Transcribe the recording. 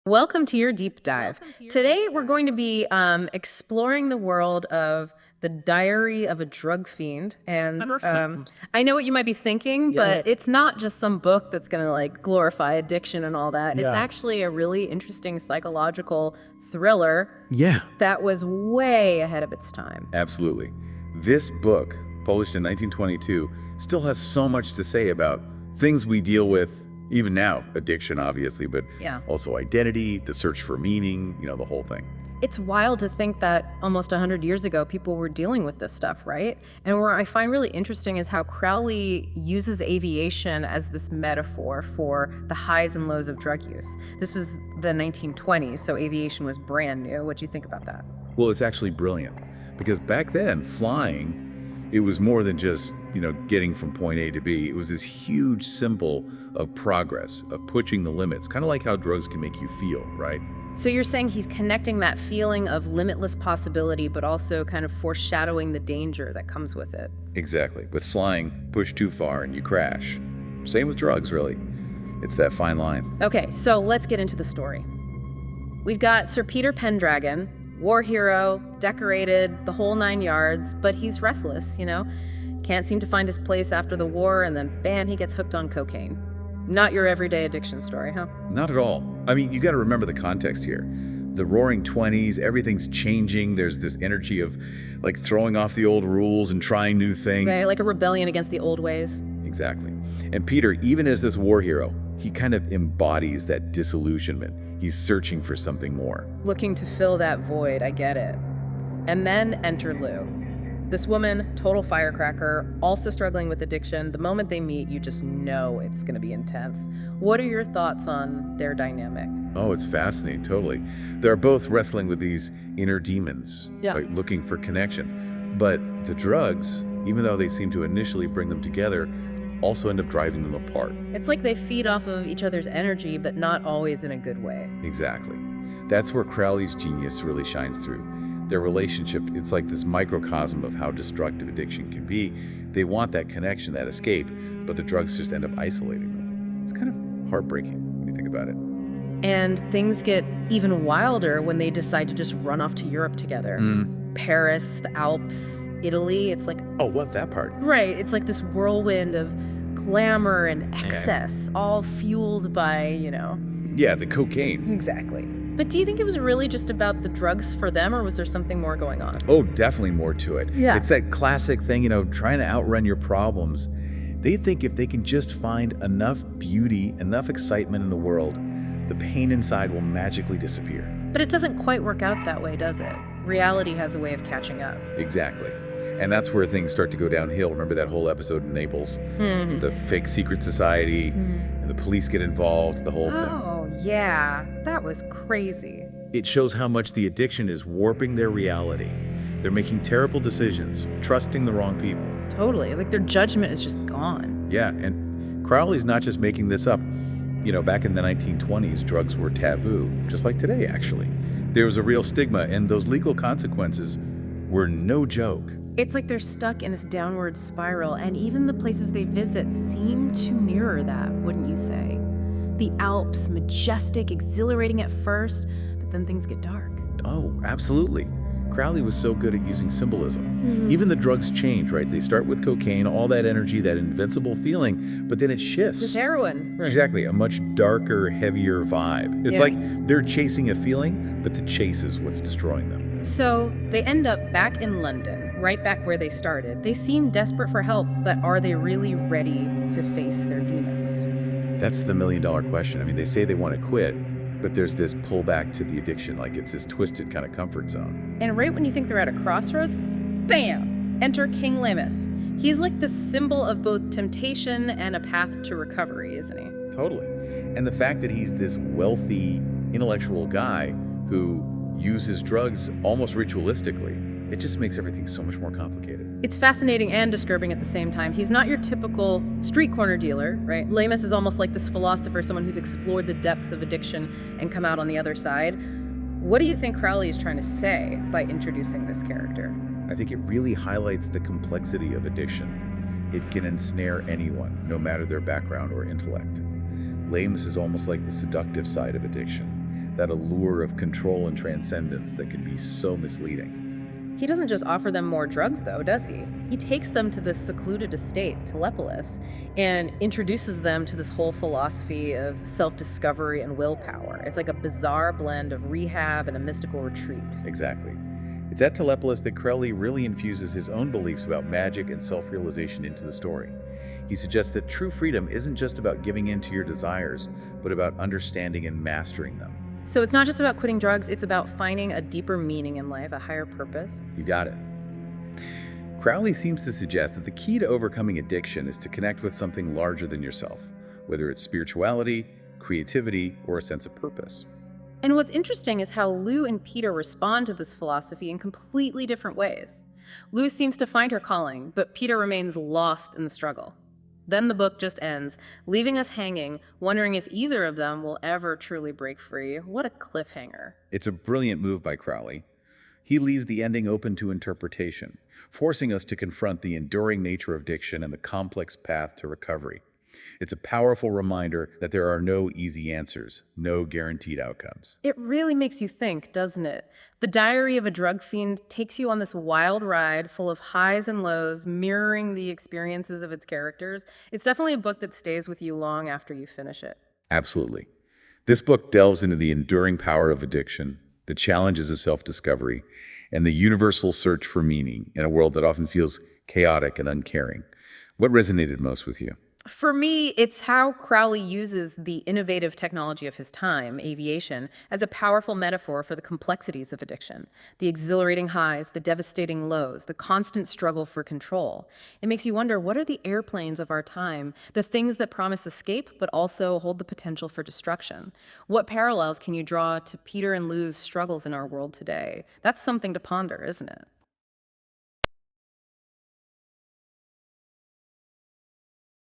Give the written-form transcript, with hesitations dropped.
Welcome to your deep dive. Today, we're going to be exploring the world of the Diary of a Drug Fiend. And I know what you might be thinking, but it's not just some book that's going to like glorify addiction and all that. It's actually a really interesting psychological thriller that was way ahead of its time. Absolutely. This book, published in 1922, still has so much to say about things we deal with even now. Addiction, obviously, but also identity, the search for meaning, the whole thing. It's wild to think that almost 100 years ago, people were dealing with this stuff, right? And what I find really interesting is how Crowley uses aviation as this metaphor for the highs and lows of drug use. This was the 1920s, so aviation was brand new. What do you think about that? Well, it's actually brilliant, because back then, flying, it was more than just, getting from point A to B. It was this huge symbol of progress, of pushing the limits, kind of like how drugs can make you feel, right? So you're saying he's connecting that feeling of limitless possibility, but also kind of foreshadowing the danger that comes with it. Exactly. With flying, push too far and you crash. Same with drugs, really. It's that fine line. Okay, so let's get into the story. We've got Sir Peter Pendragon, war hero, decorated, the whole 9 yards, but he's restless, Can't seem to find his place after the war, and then bam, he gets hooked on cocaine. Not your everyday addiction story, huh? Not at all. I mean, you got to remember the context here. The roaring 20s, everything's changing. There's this energy of like throwing off the old rules and trying new things. Right, like a rebellion against the old ways. Exactly. And Peter, even as this war hero, he kind of embodies that disillusionment. He's searching for something more. Looking to fill that void, I get it. And then enter Lou. This woman, total firecracker, also struggling with addiction. The moment they meet, you just know it's going to be intense. What are your thoughts on their dynamic? Oh, it's fascinating, totally. They're both wrestling with these inner demons, like looking for connection. But the drugs, even though they seem to initially bring them together, also end up driving them apart. It's like they feed off of each other's energy, but not always in a good way. Exactly. That's where Crowley's genius really shines through. Their relationship, it's like this microcosm of how destructive addiction can be. They want that connection, that escape, but the drugs just end up isolating them. It's kind of heartbreaking when you think about it. And things get even wilder when they decide to just run off to Europe together. Paris, the Alps, Italy, it's like... Oh, what, that part? Right, it's like this whirlwind of glamour and excess, all fueled by, Yeah, the cocaine. Exactly. But do you think it was really just about the drugs for them, or was there something more going on? Oh, definitely more to it. Yeah. It's that classic thing, trying to outrun your problems. They think if they can just find enough beauty, enough excitement in the world, the pain inside will magically disappear. But it doesn't quite work out that way, does it? Reality has a way of catching up. Exactly. And that's where things start to go downhill. Remember that whole episode in Naples? The fake secret society, and the police get involved, the whole thing. Oh, yeah. That was crazy. It shows how much the addiction is warping their reality. They're making terrible decisions, trusting the wrong people. Totally. Like their judgment is just gone. Yeah, and Crowley's not just making this up. Back in the 1920s, drugs were taboo, just like today, actually. There was a real stigma, and those legal consequences were no joke. It's like they're stuck in this downward spiral, and even the places they visit seem to mirror that, wouldn't you say? The Alps, majestic, exhilarating at first, but then things get dark. Oh, absolutely. Crowley was so good at using symbolism. Even the drugs change, right? They start with cocaine, all that energy, that invincible feeling, but then it shifts. It's heroin. Right. Exactly, a much darker, heavier vibe. It's like they're chasing a feeling, but the chase is what's destroying them. So they end up back in London, right back where they started. They seem desperate for help, but are they really ready to face their demons? That's the million-dollar question. I mean, they say they want to quit, but there's this pullback to the addiction, like it's this twisted kind of comfort zone. And right when you think they're at a crossroads, bam! Enter King Lemus. He's like the symbol of both temptation and a path to recovery, isn't he? Totally. And the fact that he's this wealthy, intellectual guy who uses drugs almost ritualistically, it just makes everything so much more complicated. It's fascinating and disturbing at the same time. He's not your typical street corner dealer, right? Lemus is almost like this philosopher, someone who's explored the depths of addiction and come out on the other side. What do you think Crowley is trying to say by introducing this character? I think it really highlights the complexity of addiction. It can ensnare anyone, no matter their background or intellect. Lemus is almost like the seductive side of addiction. that allure of control and transcendence that can be so misleading. He doesn't just offer them more drugs, though, does he? He takes them to this secluded estate, Telepolis, and introduces them to this whole philosophy of self-discovery and willpower. It's like a bizarre blend of rehab and a mystical retreat. Exactly. It's at Telepolis that Crowley really infuses his own beliefs about magic and self-realization into the story. He suggests that true freedom isn't just about giving in to your desires, but about understanding and mastering them. So it's not just about quitting drugs, it's about finding a deeper meaning in life, a higher purpose. You got it. Crowley seems to suggest that the key to overcoming addiction is to connect with something larger than yourself, whether it's spirituality, creativity, or a sense of purpose. And what's interesting is how Lou and Peter respond to this philosophy in completely different ways. Lou seems to find her calling, but Peter remains lost in the struggle. Then the book just ends, leaving us hanging, wondering if either of them will ever truly break free. What a cliffhanger. It's a brilliant move by Crowley. He leaves the ending open to interpretation, forcing us to confront the enduring nature of addiction and the complex path to recovery. It's a powerful reminder that there are no easy answers, no guaranteed outcomes. It really makes you think, doesn't it? The Diary of a Drug Fiend takes you on this wild ride full of highs and lows, mirroring the experiences of its characters. It's definitely a book that stays with you long after you finish it. Absolutely. This book delves into the enduring power of addiction, the challenges of self-discovery, and the universal search for meaning in a world that often feels chaotic and uncaring. What resonated most with you? For me, it's how Crowley uses the innovative technology of his time, aviation, as a powerful metaphor for the complexities of addiction. The exhilarating highs, the devastating lows, the constant struggle for control. It makes you wonder, what are the airplanes of our time? The things that promise escape, but also hold the potential for destruction. What parallels can you draw to Peter and Lou's struggles in our world today? That's something to ponder, isn't it?